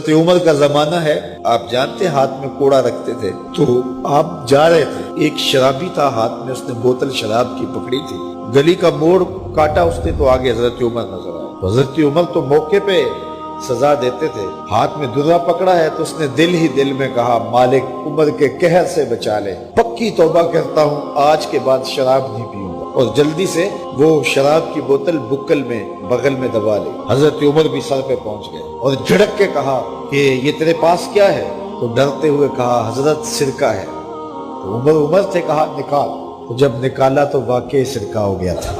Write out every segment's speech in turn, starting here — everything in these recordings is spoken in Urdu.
حضرت عمر کا زمانہ ہے، آپ جانتے ہاتھ میں کوڑا رکھتے تھے، تو آپ جا رہے تھے، ایک شرابی تھا، ہاتھ میں اس نے بوتل شراب کی پکڑی تھی، گلی کا موڑ کاٹا اس نے تو آگے حضرت عمر نظر آئے۔ حضرت عمر تو موقع پہ سزا دیتے تھے، ہاتھ میں درہ پکڑا ہے تو اس نے دل ہی دل میں کہا مالک عمر کے قہر سے بچا لے، پکی توبہ کرتا ہوں آج کے بعد شراب نہیں پیوں گا، اور جلدی سے وہ شراب کی بوتل بکل میں بغل میں دبا لی۔ حضرت عمر بھی سر پہ پہنچ گئے اور جھڑک کے کہا کہ یہ تیرے پاس کیا ہے؟ تو ڈرتے ہوئے کہا حضرت سرکہ ہے۔ تو عمر سے کہا نکال، تو جب نکالا تو واقعی سرکہ ہو گیا تھا۔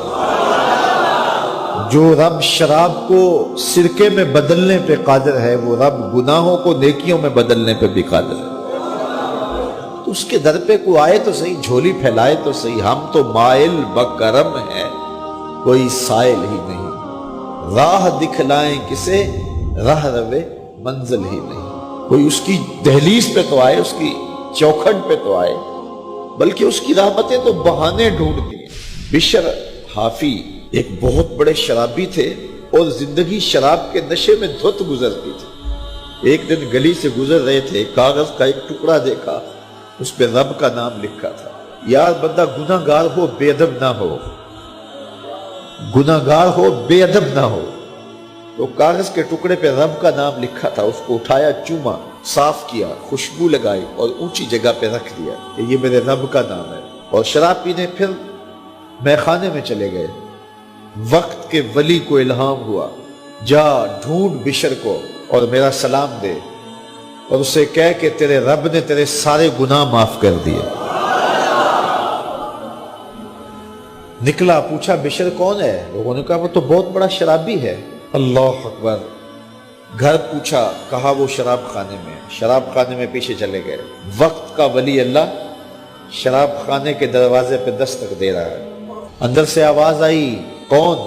جو رب شراب کو سرکے میں بدلنے پہ قادر ہے، وہ رب گناہوں کو نیکیوں میں بدلنے پہ بھی قادر ہے۔ تو اس کے در پہ کوئی آئے تو صحیح، جھولی پھیلائے تو صحیح، ہم تو مائل بکرم ہیں، کوئی سائل ہی نہیں، راہ دکھلائیں کسے، راہ روے منزل ہی نہیں۔ کوئی اس کی دہلیز پہ تو آئے، اس کی چوکھٹ پہ تو آئے، بلکہ اس کی رحمتیں تو بہانے ڈھونڈتی ہیں۔ بشر حافی ایک بہت بڑے شرابی تھے اور زندگی شراب کے نشے میں دھت گزرتی تھی۔ ایک دن گلی سے گزر رہے تھے، کاغذ کا ایک ٹکڑا دیکھا، اس پہ رب کا نام لکھا تھا۔ یار بندہ گناہ گار ہو بے ادب نہ ہو، گناہ گار ہو بے ادب نہ ہو۔ تو کاغذ کے ٹکڑے پہ رب کا نام لکھا تھا، اس کو اٹھایا، چوما، صاف کیا، خوشبو لگائی اور اونچی جگہ پہ رکھ دیا کہ یہ میرے رب کا نام ہے، اور شراب پینے پھر میخانے میں چلے گئے۔ وقت کے ولی کو الہام ہوا، جا ڈھونڈ بشر کو اور میرا سلام دے اور اسے کہہ کہ تیرے رب نے تیرے سارے گناہ معاف کر دیے۔ نکلا، پوچھا بشر کون ہے؟ لوگوں نے کہا وہ تو بہت بڑا شرابی ہے۔ اللہ اکبر۔ گھر پوچھا، کہا وہ شراب خانے میں۔ شراب خانے میں پیچھے چلے گئے۔ وقت کا ولی اللہ شراب خانے کے دروازے پہ دستک دے رہا ہے۔ اندر سے آواز آئی، کون؟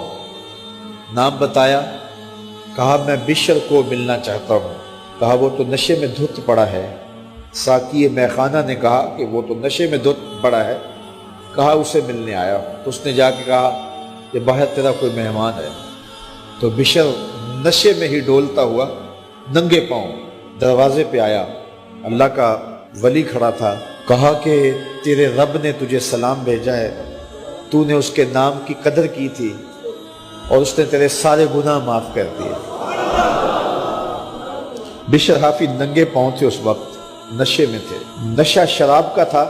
نام بتایا، کہا میں بشر کو ملنا چاہتا ہوں۔ کہا وہ تو نشے میں دھت پڑا ہے۔ ساقی میخانہ نے کہا کہ وہ تو نشے میں دھت پڑا ہے، کہا اسے ملنے آیا ہوں۔ تو اس نے جا کے کہا کہ باہر تیرا کوئی مہمان ہے۔ تو بشر نشے میں ہی ڈولتا ہوا ننگے پاؤں دروازے پہ آیا۔ اللہ کا ولی کھڑا تھا، کہا کہ تیرے رب نے تجھے سلام بھیجا ہے، تو نے اس کے نام کی قدر کی تھی اور اس نے تیرے سارے گناہ معاف کر دیے۔ بشر حافی ننگے پاؤں تھے، اس وقت نشے میں تھے۔ نشہ شراب کا تھا،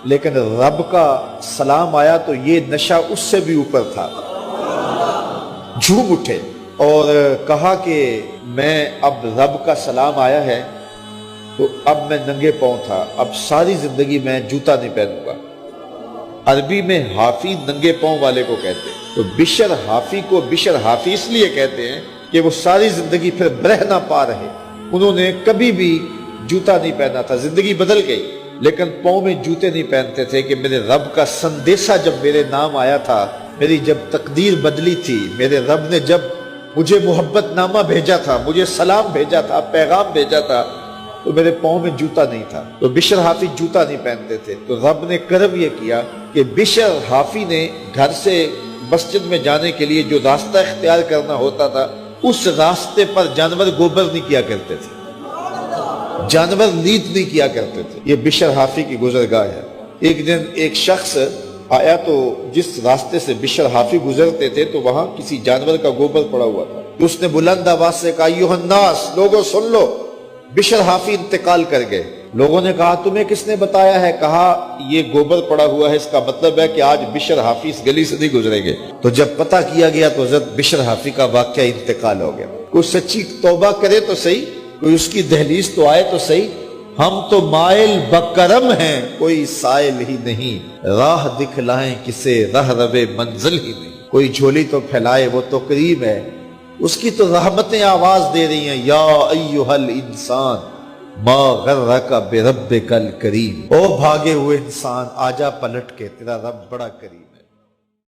لیکن رب کا سلام آیا تو یہ نشہ اس سے بھی اوپر تھا۔ جھوم اٹھے اور کہا کہ میں اب رب کا سلام آیا ہے تو اب میں ننگے پاؤں تھا، اب ساری زندگی میں جوتا نہیں پہنوں گا۔ عربی میں حافی ننگے پاؤں والے کو کہتے ہیں، تو بشر حافی کو بشر حافی اس لیے کہتے ہیں کہ وہ ساری زندگی پھر برہنہ پا رہے، انہوں نے کبھی بھی جوتا نہیں پہنا تھا، زندگی بدل گئی لیکن پاؤں میں جوتے نہیں پہنتے تھے کہ میرے رب کا سندیسہ جب میرے نام آیا تھا، میری جب تقدیر بدلی تھی، میرے رب نے جب مجھے محبت نامہ بھیجا تھا، مجھے سلام بھیجا تھا، پیغام بھیجا تھا، تو میرے پاؤں میں جوتا نہیں تھا۔ تو بشر حافی جوتا نہیں پہنتے تھے، تو رب نے کرم یہ کیا کہ بشر حافی نے گھر سے مسجد میں جانے کے لیے جو راستہ اختیار کرنا ہوتا تھا، اس راستے پر جانور گوبر نہیں کیا کرتے تھے، جانور لیت نہیں کیا کرتے تھے۔ یہ بشر حافی کی گزرگاہ ہے۔ ایک دن ایک شخص آیا تو جس راستے سے بشر حافی گزرتے تھے تو وہاں کسی جانور کا گوبر پڑا ہوا تھا۔ اس نے بلند آواز سے کہا، ایھا الناس، لوگوں سن لو، بشر حافی انتقال کر گئے۔ لوگوں نے کہا تمہیں کس نے بتایا ہے؟ کہا یہ گوبر پڑا ہوا ہے، اس کا مطلب ہے کہ آج بشر حافی اس گلی سے نہیں گزریں گے۔ تو جب پتہ کیا گیا تو حضرت بشر حافی کا واقعہ انتقال ہو گیا۔ کوئی سچی توبہ کرے تو صحیح، کوئی اس کی دہلیز تو آئے تو صحیح۔ ہم تو مائل بکرم ہیں، کوئی سائل ہی نہیں، راہ دکھلائیں کسے، راہ روے منزل ہی نہیں۔ کوئی جھولی تو پھیلائے، وہ تو کریم ہے، اس کی تو رحمتیں آواز دے رہی ہیں، یا ایھا الانسان ما غرک بربک الکریم، او بھاگے ہوئے انسان، آجا پلٹ کے، تیرا رب بڑا کریم ہے۔